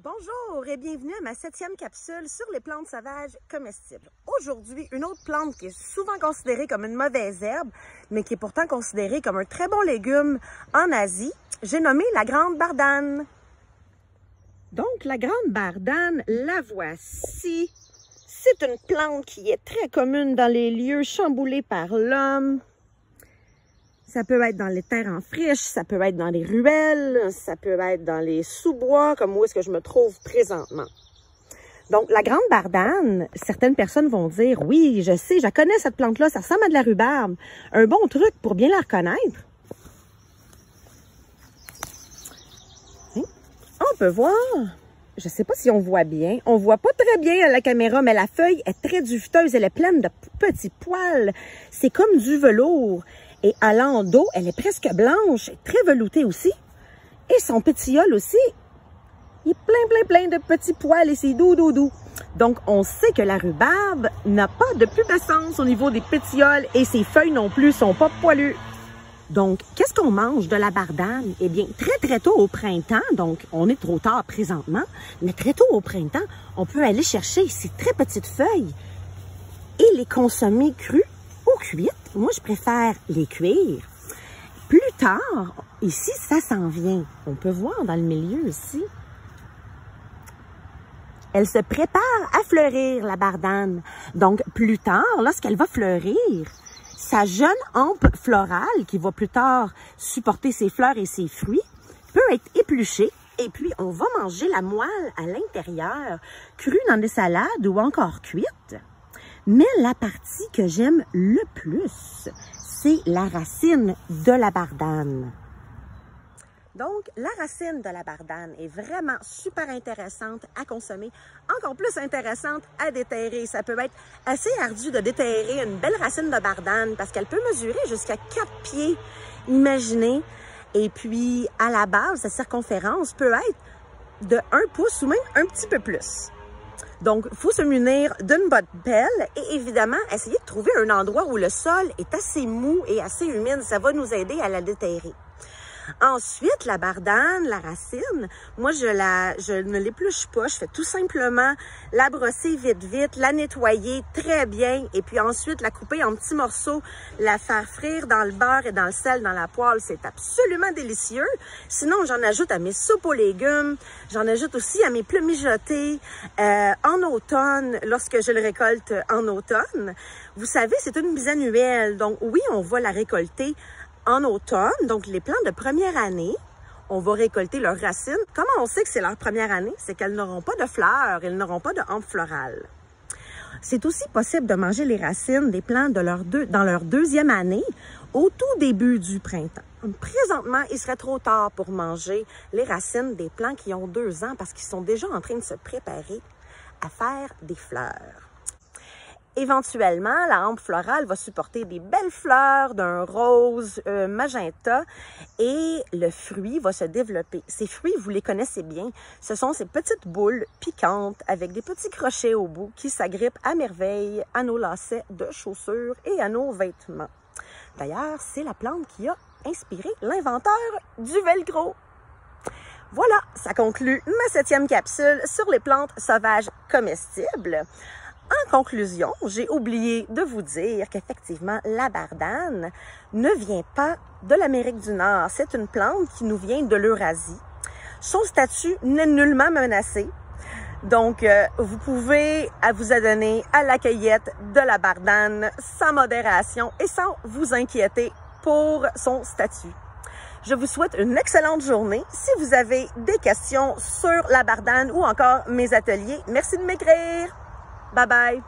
Bonjour et bienvenue à ma 7e capsule sur les plantes sauvages comestibles. Aujourd'hui, une autre plante qui est souvent considérée comme une mauvaise herbe, mais qui est pourtant considérée comme un très bon légume en Asie. J'ai nommé la grande bardane. Donc, la grande bardane, la voici. C'est une plante qui est très commune dans les lieux chamboulés par l'homme. Ça peut être dans les terres en friche, ça peut être dans les ruelles, ça peut être dans les sous-bois, comme où est-ce que je me trouve présentement. Donc, la grande bardane, certaines personnes vont dire, oui, je sais, je connais cette plante-là, ça ressemble à de la rhubarbe. Un bon truc pour bien la reconnaître. On peut voir, je ne sais pas si on voit bien, on voit pas très bien à la caméra, mais la feuille est très duveteuse, elle est pleine de petits poils. C'est comme du velours. Et à l'endos, elle est presque blanche, très veloutée aussi. Et son pétiole aussi, il est plein de petits poils et c'est doux. Donc, on sait que la rhubarbe n'a pas de pubescence au niveau des pétioles et ses feuilles non plus sont pas poilues. Donc, qu'est-ce qu'on mange de la bardane? Eh bien, très tôt au printemps, donc on est trop tard présentement, mais très tôt au printemps, on peut aller chercher ces très petites feuilles et les consommer crues ou cuites. Moi, je préfère les cuire. Plus tard, ici, ça s'en vient. On peut voir dans le milieu ici. Elle se prépare à fleurir, la bardane. Donc, plus tard, lorsqu'elle va fleurir, sa jeune hampe florale, qui va plus tard supporter ses fleurs et ses fruits, peut être épluchée. Et puis, on va manger la moelle à l'intérieur, crue dans des salades ou encore cuite. Mais la partie que j'aime le plus, c'est la racine de la bardane. Donc, la racine de la bardane est vraiment super intéressante à consommer, encore plus intéressante à déterrer. Ça peut être assez ardu de déterrer une belle racine de bardane parce qu'elle peut mesurer jusqu'à 4 pieds, imaginez. Et puis, à la base, sa circonférence peut être de 1 pouce ou même un petit peu plus. Donc, il faut se munir d'une bonne pelle et évidemment, essayer de trouver un endroit où le sol est assez mou et assez humide. Ça va nous aider à la déterrer. Ensuite, la bardane, la racine, moi, je ne l'épluche pas. Je fais tout simplement la brosser vite, la nettoyer très bien et puis ensuite la couper en petits morceaux, la faire frire dans le beurre et dans le sel, dans la poêle. C'est absolument délicieux. Sinon, j'en ajoute à mes soupes aux légumes. J'en ajoute aussi à mes plats mijotés en automne, lorsque je le récolte en automne. Vous savez, c'est une bisannuelle. Donc, oui, on va la récolter en automne, donc les plantes de première année, on va récolter leurs racines. Comment on sait que c'est leur première année? C'est qu'elles n'auront pas de fleurs, elles n'auront pas de hampe florale. C'est aussi possible de manger les racines des plantes dans leur deuxième année, au tout début du printemps. Présentement, il serait trop tard pour manger les racines des plants qui ont 2 ans parce qu'ils sont déjà en train de se préparer à faire des fleurs. Éventuellement, la hampe florale va supporter des belles fleurs d'un rose magenta et le fruit va se développer. Ces fruits, vous les connaissez bien, ce sont ces petites boules piquantes avec des petits crochets au bout qui s'agrippent à merveille à nos lacets de chaussures et à nos vêtements. D'ailleurs, c'est la plante qui a inspiré l'inventeur du velcro. Voilà, ça conclut ma 7e capsule sur les plantes sauvages comestibles. En conclusion, j'ai oublié de vous dire qu'effectivement, la bardane ne vient pas de l'Amérique du Nord. C'est une plante qui nous vient de l'Eurasie. Son statut n'est nullement menacé. Donc, vous pouvez vous adonner à la cueillette de la bardane sans modération et sans vous inquiéter pour son statut. Je vous souhaite une excellente journée. Si vous avez des questions sur la bardane ou encore mes ateliers, merci de m'écrire. Bye bye!